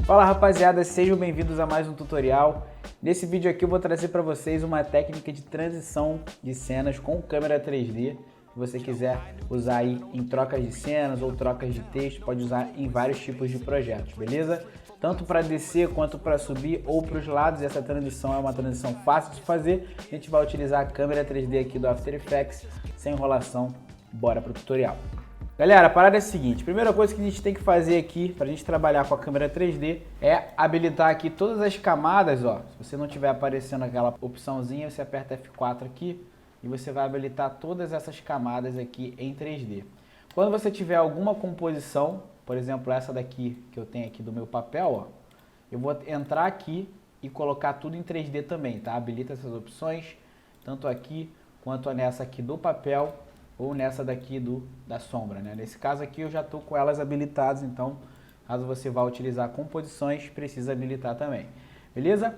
Fala rapaziada, sejam bem-vindos a mais um tutorial. Nesse vídeo aqui eu vou trazer para vocês uma técnica de transição de cenas com câmera 3D. Se você quiser usar aí em trocas de cenas ou trocas de texto, pode usar em vários tipos de projetos, beleza? Tanto para descer quanto para subir ou para os lados. Essa transição é uma transição fácil de fazer. A gente vai utilizar a câmera 3D aqui do After Effects. Sem enrolação, bora para o tutorial. Galera, a parada é a seguinte, primeira coisa que a gente tem que fazer aqui para a gente trabalhar com a câmera 3D é habilitar aqui todas as camadas, ó. Se você não tiver aparecendo aquela opçãozinha, você aperta F4 aqui e você vai habilitar todas essas camadas aqui em 3D. Quando você tiver alguma composição, por exemplo, essa daqui que eu tenho aqui do meu papel, ó, eu vou entrar aqui e colocar tudo em 3D também, tá? Habilita essas opções, tanto aqui quanto nessa aqui do papel, ou nessa daqui da sombra, né? Nesse caso aqui eu já estou com elas habilitadas, então caso você vá utilizar composições, precisa habilitar também. Beleza?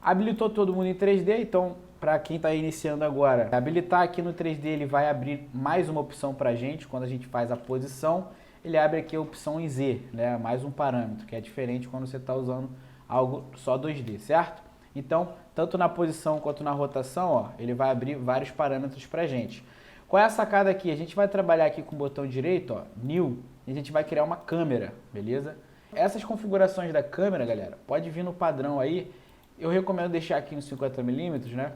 Habilitou todo mundo em 3D, então para quem está iniciando agora, habilitar aqui no 3D ele vai abrir mais uma opção para a gente, quando a gente faz a posição, ele abre aqui a opção em Z, né? Mais um parâmetro, que é diferente quando você está usando algo só 2D, certo? Então, tanto na posição quanto na rotação, ó, ele vai abrir vários parâmetros para a gente. Qual é a sacada aqui? A gente vai trabalhar aqui com o botão direito, ó, New, e a gente vai criar uma câmera, beleza? Essas configurações da câmera, galera, pode vir no padrão aí. Eu recomendo deixar aqui nos 50mm, né?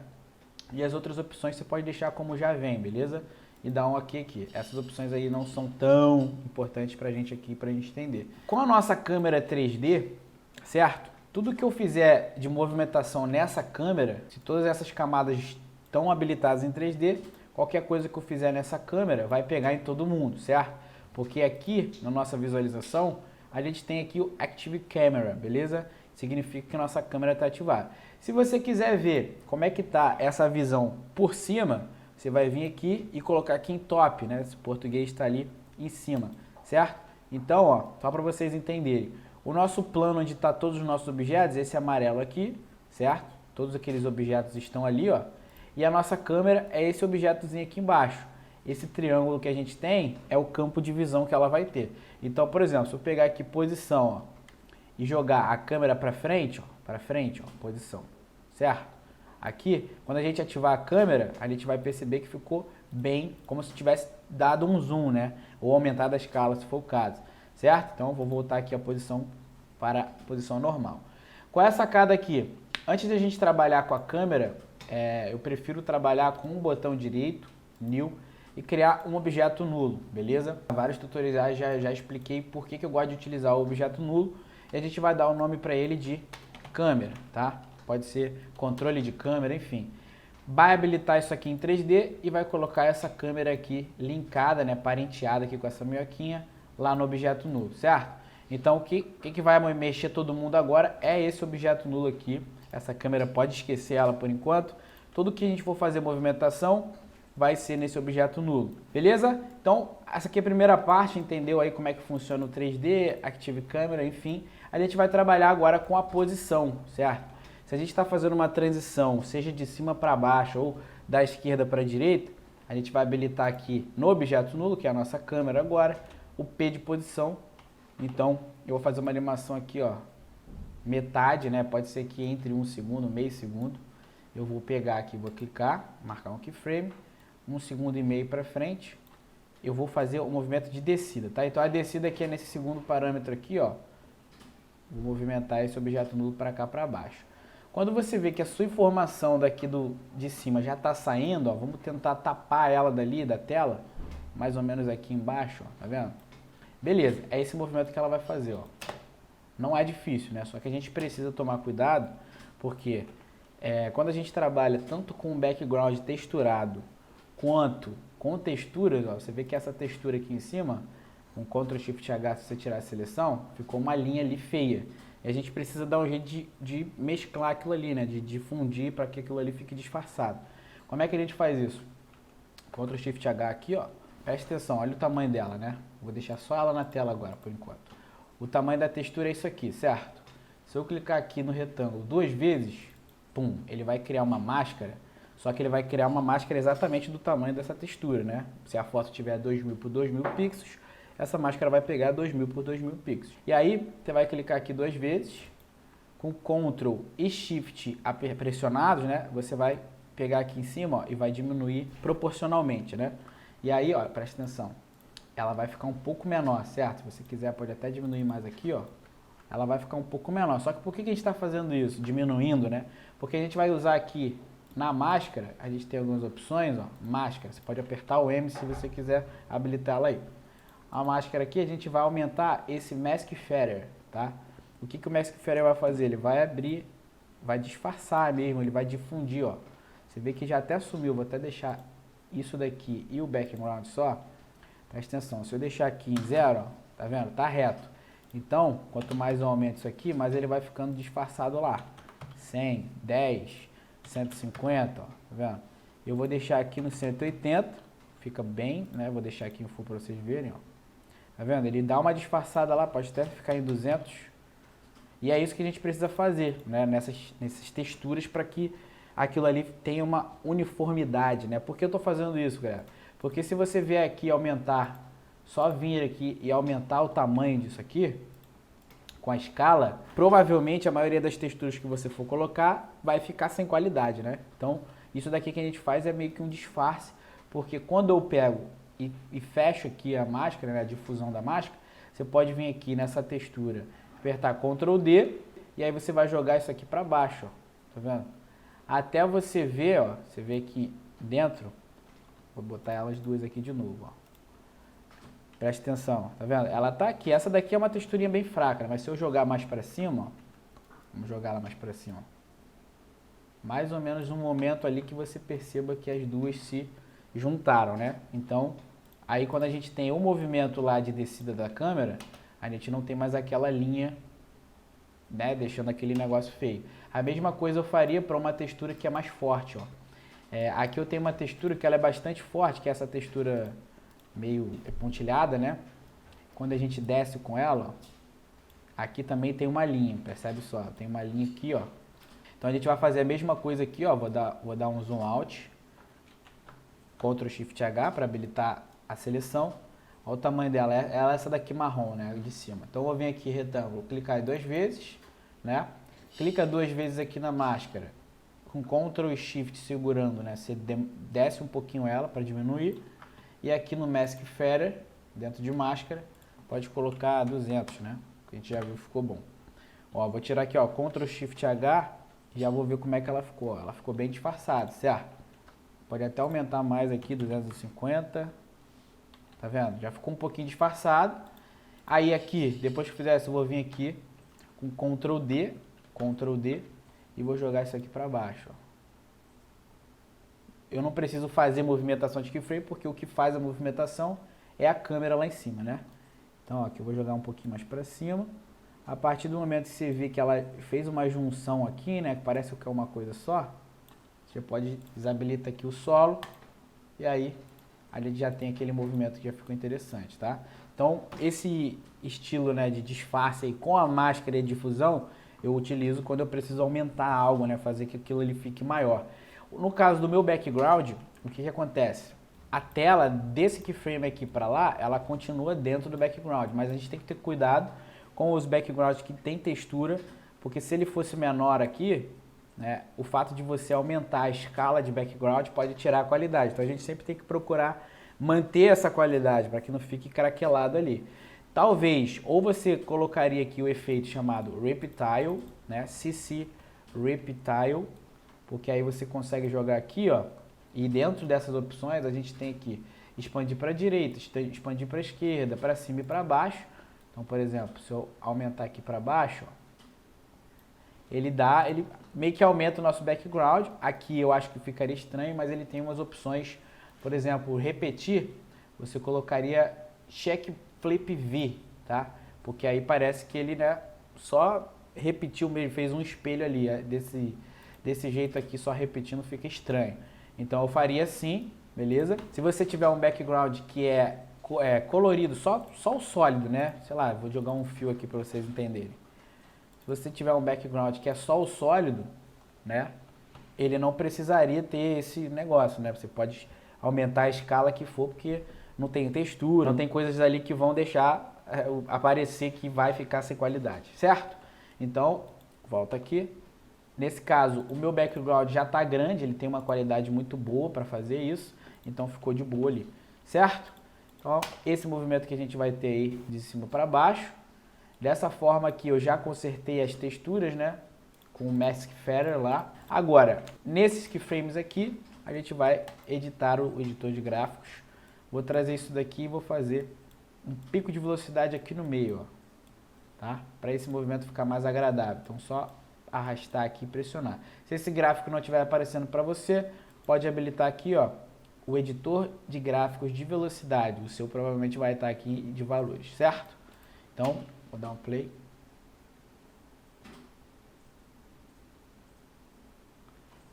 E as outras opções você pode deixar como já vem, beleza? E dar um OK aqui. Essas opções aí não são tão importantes pra gente aqui, pra gente entender. Com a nossa câmera 3D, certo? Tudo que eu fizer de movimentação nessa câmera, se todas essas camadas estão habilitadas em 3D, qualquer coisa que eu fizer nessa câmera vai pegar em todo mundo, certo? Porque aqui, na nossa visualização, a gente tem aqui o Active Camera, beleza? Significa que a nossa câmera está ativada. Se você quiser ver como é que está essa visão por cima, você vai vir aqui e colocar aqui em top, né? Esse português está ali em cima, certo? Então, ó, só para vocês entenderem, o nosso plano onde está todos os nossos objetos, esse amarelo aqui, certo? Todos aqueles objetos estão ali, ó. E a nossa câmera é esse objetozinho aqui embaixo. Esse triângulo que a gente tem é o campo de visão que ela vai ter. Então, por exemplo, se eu pegar aqui posição, ó, e jogar a câmera para frente, ó, posição, certo? Aqui, quando a gente ativar a câmera, a gente vai perceber que ficou bem, como se tivesse dado um zoom, né? Ou aumentado a escala, se for o caso, certo? Então, eu vou voltar aqui a posição para a posição normal. Qual é a sacada aqui? Antes de a gente trabalhar com a câmera, eu prefiro trabalhar com o botão direito, New, e criar um objeto nulo, beleza? Vários tutoriais já expliquei por que eu gosto de utilizar o objeto nulo, e a gente vai dar o nome para ele de câmera, tá? Pode ser controle de câmera, enfim. Vai habilitar isso aqui em 3D e vai colocar essa câmera aqui linkada, né, parenteada aqui com essa minhoquinha lá no objeto nulo, certo? Então o que vai mexer todo mundo agora é esse objeto nulo aqui. Essa câmera pode esquecer ela por enquanto. Tudo que a gente for fazer movimentação vai ser nesse objeto nulo, beleza? Então, essa aqui é a primeira parte, entendeu aí como é que funciona o 3D, Active Camera, enfim. A gente vai trabalhar agora com a posição, certo? Se a gente está fazendo uma transição, seja de cima para baixo ou da esquerda para a direita, a gente vai habilitar aqui no objeto nulo, que é a nossa câmera agora, o P de posição. Então, eu vou fazer uma animação aqui, ó, metade, né? Pode ser que entre 1 segundo, meio segundo. Eu vou pegar aqui, vou clicar, marcar um keyframe, 1,5 segundos para frente. Eu vou fazer o movimento de descida, tá? Então a descida aqui é nesse segundo parâmetro aqui, ó. Vou movimentar esse objeto nulo para cá para baixo. Quando você vê que a sua informação daqui de cima já está saindo, ó, vamos tentar tapar ela dali da tela, mais ou menos aqui embaixo, ó, tá vendo? Beleza, é esse movimento que ela vai fazer, ó. Não é difícil, né? Só que a gente precisa tomar cuidado, porque quando a gente trabalha tanto com o background texturado, quanto com texturas, ó, você vê que essa textura aqui em cima, com Ctrl Shift H, se você tirar a seleção, ficou uma linha ali feia. E a gente precisa dar um jeito de mesclar aquilo ali, né? De difundir para que aquilo ali fique disfarçado. Como é que a gente faz isso? Ctrl Shift H aqui, ó. Presta atenção, olha o tamanho dela, né? Vou deixar só ela na tela agora, por enquanto. O tamanho da textura é isso aqui, certo? Se eu clicar aqui no retângulo 2 vezes, pum, ele vai criar uma máscara, só que ele vai criar uma máscara exatamente do tamanho dessa textura, né? Se a foto tiver 2000 por 2000 pixels, essa máscara vai pegar 2000 por 2000 pixels. E aí, você vai clicar aqui 2 vezes, com Ctrl e Shift pressionados, né? Você vai pegar aqui em cima, ó, e vai diminuir proporcionalmente, né? E aí, ó, presta atenção, ela vai ficar um pouco menor, certo? Se você quiser, pode até diminuir mais aqui, ó. Ela vai ficar um pouco menor. Só que por que a gente está fazendo isso? Diminuindo, né? Porque a gente vai usar aqui na máscara, a gente tem algumas opções, ó. Máscara, você pode apertar o M se você quiser habilitá-la aí. A máscara aqui, a gente vai aumentar esse Mask Feather, tá? O que o Mask Feather vai fazer? Ele vai abrir, vai disfarçar mesmo, ele vai difundir, ó. Você vê que já até sumiu, vou até deixar isso daqui e o background só. Presta atenção, se eu deixar aqui em 0, ó, tá vendo? Tá reto. Então, quanto mais eu aumento isso aqui, mais ele vai ficando disfarçado lá. 100, 10, 150, ó, tá vendo? Eu vou deixar aqui no 180, fica bem, né? Vou deixar aqui em full para vocês verem, ó. Tá vendo? Ele dá uma disfarçada lá, pode até ficar em 200. E é isso que a gente precisa fazer, né? Nessas texturas para que aquilo ali tenha uma uniformidade, né? Por que eu tô fazendo isso, galera? Porque se você vier aqui aumentar, só vir aqui e aumentar o tamanho disso aqui, com a escala, provavelmente a maioria das texturas que você for colocar vai ficar sem qualidade, né? Então, isso daqui que a gente faz é meio que um disfarce, porque quando eu pego e fecho aqui a máscara, né, a difusão da máscara, você pode vir aqui nessa textura, apertar Ctrl D, e aí você vai jogar isso aqui para baixo, ó, tá vendo? Até você ver, ó, você vê aqui dentro, vou botar elas duas aqui de novo, ó. Presta atenção, tá vendo? Ela tá aqui, essa daqui é uma texturinha bem fraca, mas se eu jogar mais para cima, ó, vamos jogar ela mais para cima, ó, mais ou menos um momento ali que você perceba que as duas se juntaram, né? Então, aí quando a gente tem o movimento lá de descida da câmera, a gente não tem mais aquela linha, né, deixando aquele negócio feio. A mesma coisa eu faria para uma textura que é mais forte, ó. Aqui eu tenho uma textura que ela é bastante forte, que é essa textura meio pontilhada, né? Quando a gente desce com ela, ó, aqui também tem uma linha, percebe só? Tem uma linha aqui, ó. Então a gente vai fazer a mesma coisa aqui, ó. Vou dar um zoom out, Ctrl Shift H para habilitar a seleção. Olha o tamanho dela, ela é essa daqui marrom, né, de cima. Então eu vou vir aqui retângulo, clicar 2 vezes, né? Clica 2 vezes aqui na máscara, com Ctrl e Shift segurando, né? Você desce um pouquinho ela para diminuir. E aqui no Mask Feather, dentro de máscara, pode colocar 200, né? Que a gente já viu que ficou bom. Ó, vou tirar aqui, ó, Ctrl Shift H, já vou ver como é que ela ficou. Ela ficou bem disfarçada, certo? Pode até aumentar mais aqui, 250. Tá vendo? Já ficou um pouquinho disfarçado. Aí aqui, depois que eu fizer isso, eu vou vir aqui com Ctrl D, e vou jogar isso aqui para baixo, ó. Eu não preciso fazer movimentação de keyframe, porque o que faz a movimentação é a câmera lá em cima, né? Então, ó, aqui eu vou jogar um pouquinho mais para cima. A partir do momento que você vê que ela fez uma junção aqui, né? Que parece que é uma coisa só. Você pode desabilitar aqui o solo. E aí, a gente já tem aquele movimento que já ficou interessante, tá? Então, esse estilo, né, de disfarce aí com a máscara de difusão, eu utilizo quando eu preciso aumentar algo, né? Fazer que aquilo ele fique maior. No caso do meu background, o que acontece? A tela desse keyframe aqui para lá, ela continua dentro do background, mas a gente tem que ter cuidado com os backgrounds que tem textura, porque se ele fosse menor aqui, né, o fato de você aumentar a escala de background pode tirar a qualidade. Então a gente sempre tem que procurar manter essa qualidade para que não fique craquelado ali. Talvez, ou você colocaria aqui o efeito chamado Reptile, né, CC Reptile, porque aí você consegue jogar aqui, ó, e dentro dessas opções a gente tem aqui expandir para a direita, expandir para a esquerda, para cima e para baixo. Então, por exemplo, se eu aumentar aqui para baixo, ó, ele meio que aumenta o nosso background. Aqui eu acho que ficaria estranho, mas ele tem umas opções, por exemplo, repetir, você colocaria check flip V, tá? Porque aí parece que ele, né, só repetiu, fez um espelho ali, desse jeito aqui, só repetindo, fica estranho. Então eu faria assim, beleza? Se você tiver um background que é colorido, só o sólido, né? Sei lá, vou jogar um fio aqui para vocês entenderem. Se você tiver um background que é só o sólido, né? Ele não precisaria ter esse negócio, né? Você pode aumentar a escala que for, porque não tem textura, não tem coisas ali que vão deixar aparecer que vai ficar sem qualidade, certo? Então, volta aqui. Nesse caso, o meu background já está grande, ele tem uma qualidade muito boa para fazer isso, então ficou de boa ali, certo? Então, esse movimento que a gente vai ter aí de cima para baixo. Dessa forma aqui eu já consertei as texturas, né? Com o Mask Feather lá. Agora, nesses keyframes aqui, a gente vai editar o editor de gráficos. Vou trazer isso daqui e vou fazer um pico de velocidade aqui no meio, ó. Tá? Para esse movimento ficar mais agradável. Então, só arrastar aqui e pressionar. Se esse gráfico não estiver aparecendo para você, pode habilitar aqui, ó, o editor de gráficos de velocidade. O seu provavelmente vai estar aqui de valores, certo? Então, vou dar um play.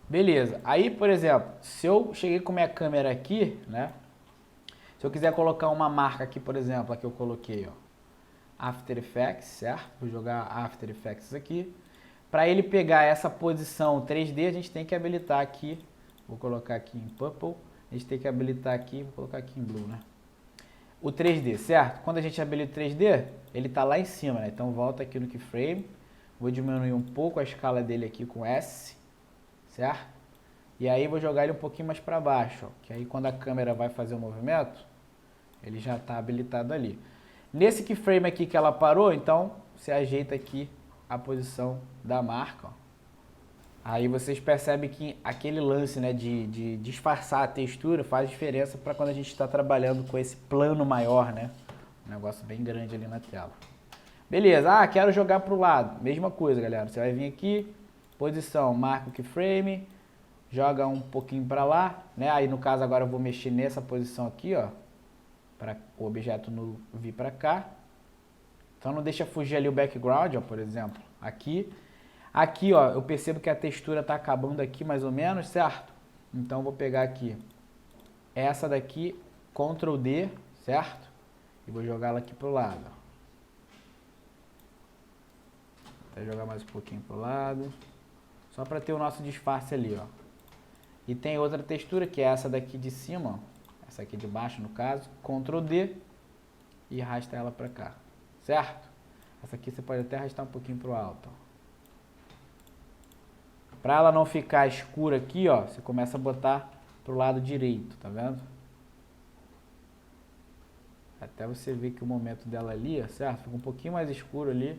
Beleza. Aí, por exemplo, se eu cheguei com minha câmera aqui, né? Se eu quiser colocar uma marca aqui, por exemplo, aqui eu coloquei, ó, After Effects, certo? Vou jogar After Effects aqui. Para ele pegar essa posição 3D, a gente tem que habilitar aqui. Vou colocar aqui em Purple. A gente tem que habilitar aqui, vou colocar aqui em Blue, né? O 3D, certo? Quando a gente habilita o 3D, ele está lá em cima, né? Então volta aqui no Keyframe. Vou diminuir um pouco a escala dele aqui com S, certo? E aí vou jogar ele um pouquinho mais para baixo, ó, que aí quando a câmera vai fazer o movimento, ele já está habilitado ali. Nesse Keyframe aqui que ela parou, então você ajeita aqui a posição da marca, ó. Aí vocês percebem que aquele lance, né, de disfarçar a textura faz diferença para quando a gente está trabalhando com esse plano maior, né? Um negócio bem grande ali na tela. Beleza, quero jogar para o lado. Mesma coisa, galera. Você vai vir aqui, posição, marca o keyframe, joga um pouquinho para lá, né? Aí no caso agora eu vou mexer nessa posição aqui, ó, para o objeto vir para cá. Então não deixa fugir ali o background, ó, por exemplo, aqui. Aqui, ó, eu percebo que a textura está acabando aqui mais ou menos, certo? Então vou pegar aqui essa daqui, Ctrl D, certo? E vou jogar ela aqui pro lado. Vou jogar mais um pouquinho pro lado, só para ter o nosso disfarce ali, ó. E tem outra textura que é essa daqui de cima, ó. Essa aqui de baixo no caso, Ctrl D e arrasta ela para cá, certo? Essa aqui você pode até arrastar um pouquinho pro alto, ó. Para ela não ficar escura aqui, ó, você começa a botar pro lado direito, tá vendo? Até você ver que o momento dela ali, ó, certo? Fica um pouquinho mais escuro ali.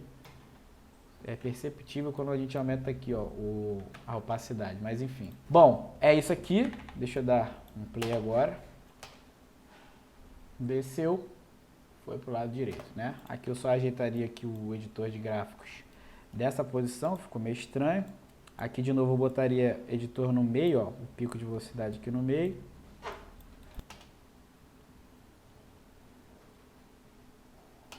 É perceptível quando a gente aumenta aqui, ó, a opacidade, mas enfim. Bom, é isso aqui. Deixa eu dar um play agora. Desceu, foi pro lado direito, né? Aqui eu só ajeitaria aqui o editor de gráficos dessa posição, ficou meio estranho. Aqui de novo eu botaria editor no meio, ó, o pico de velocidade aqui no meio.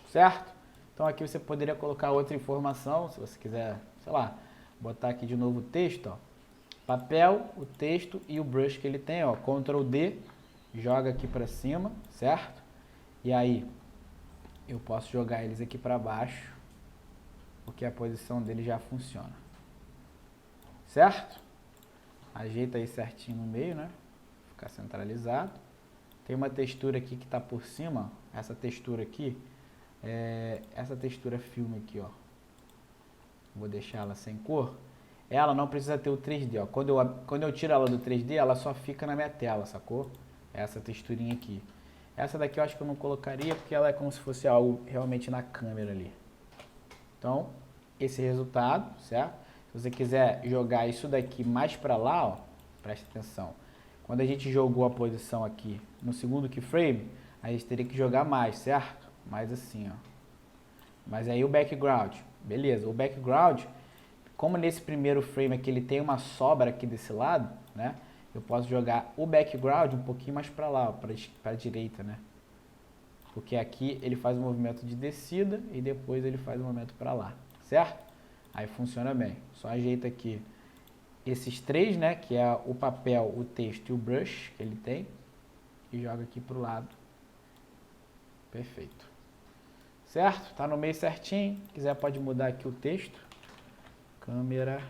Certo? Então aqui você poderia colocar outra informação, se você quiser, sei lá, botar aqui de novo o texto, ó. Papel, o texto e o brush que ele tem, ó, Ctrl D, joga aqui para cima, certo? E aí eu posso jogar eles aqui para baixo, porque a posição dele já funciona. Certo? Ajeita aí certinho no meio, né? Ficar centralizado. Tem uma textura aqui que está por cima. Essa textura aqui, essa textura filme aqui, ó. Vou deixar ela sem cor. Ela não precisa ter o 3D, ó. Quando eu tiro ela do 3D, ela só fica na minha tela, sacou? Essa texturinha aqui. Essa daqui eu acho que eu não colocaria porque ela é como se fosse algo realmente na câmera ali. Então, esse resultado, certo? Se você quiser jogar isso daqui mais para lá, ó, presta atenção. Quando a gente jogou a posição aqui no segundo keyframe, a gente teria que jogar mais, certo? Mais assim, ó. Mas aí o background, beleza. O background, como nesse primeiro frame aqui ele tem uma sobra aqui desse lado, né? Eu posso jogar o background um pouquinho mais para lá, para a direita, né? Porque aqui ele faz um movimento de descida e depois ele faz um movimento para lá, certo? Aí funciona bem. Só ajeita aqui esses três, né? Que é o papel, o texto e o brush que ele tem. E joga aqui pro lado. Perfeito. Certo? Tá no meio certinho. Se quiser pode mudar aqui o texto. Câmera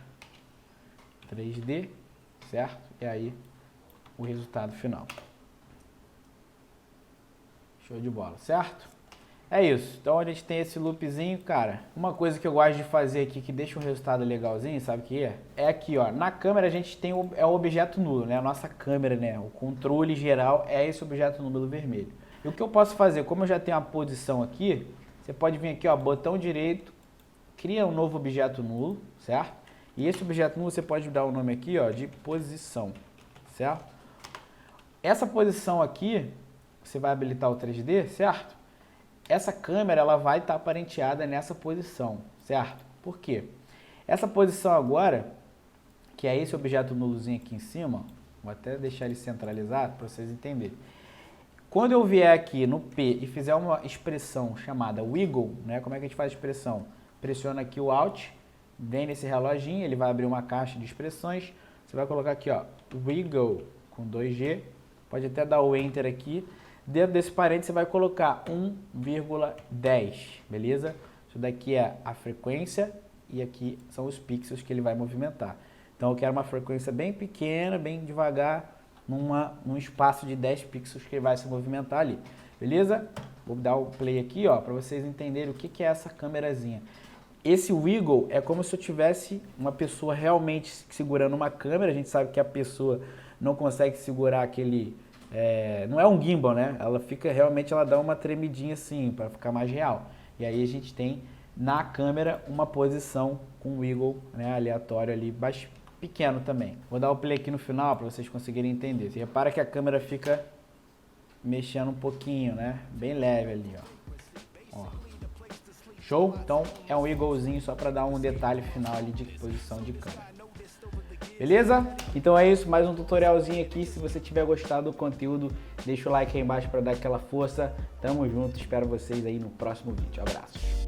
3D. Certo? E aí o resultado final. Show de bola, certo? É isso. Então a gente tem esse loopzinho, cara. Uma coisa que eu gosto de fazer aqui que deixa um resultado legalzinho, sabe o que é? É aqui, ó. Na câmera a gente tem o objeto nulo, né? A nossa câmera, né? O controle geral é esse objeto nulo vermelho. E o que eu posso fazer? Como eu já tenho a posição aqui, você pode vir aqui, ó, botão direito, cria um novo objeto nulo, certo? E esse objeto nulo você pode dar o nome aqui, ó, de posição, certo? Essa posição aqui, você vai habilitar o 3D, certo? Essa câmera ela vai estar parenteada nessa posição, certo? Por quê? Essa posição agora, que é esse objeto nulozinho aqui em cima, vou até deixar ele centralizado para vocês entenderem. Quando eu vier aqui no P e fizer uma expressão chamada wiggle, né? Como é que a gente faz a expressão? Pressiona aqui o Alt, vem nesse reloginho, ele vai abrir uma caixa de expressões. Você vai colocar aqui, ó, wiggle com 2G, pode até dar o Enter aqui. Dentro desse parênteses você vai colocar 1,10, beleza? Isso daqui é a frequência e aqui são os pixels que ele vai movimentar. Então eu quero uma frequência bem pequena, bem devagar, num espaço de 10 pixels que ele vai se movimentar ali, beleza? Vou dar o play aqui, ó, para vocês entenderem o que é essa câmerazinha. Esse wiggle é como se eu tivesse uma pessoa realmente segurando uma câmera. A gente sabe que a pessoa não consegue segurar aquele... não é um gimbal, né? Ela fica realmente, ela dá uma tremidinha assim, para ficar mais real. E aí a gente tem na câmera uma posição com wiggle, né, aleatório ali, pequeno também. Vou dar o play aqui no final para vocês conseguirem entender. Você repara que a câmera fica mexendo um pouquinho, né? Bem leve ali, ó. Show? Então é um wigglezinho só para dar um detalhe final ali de posição de câmera. Beleza? Então é isso, mais um tutorialzinho aqui. Se você tiver gostado do conteúdo, deixa o like aí embaixo para dar aquela força. Tamo junto, espero vocês aí no próximo vídeo. Abraços!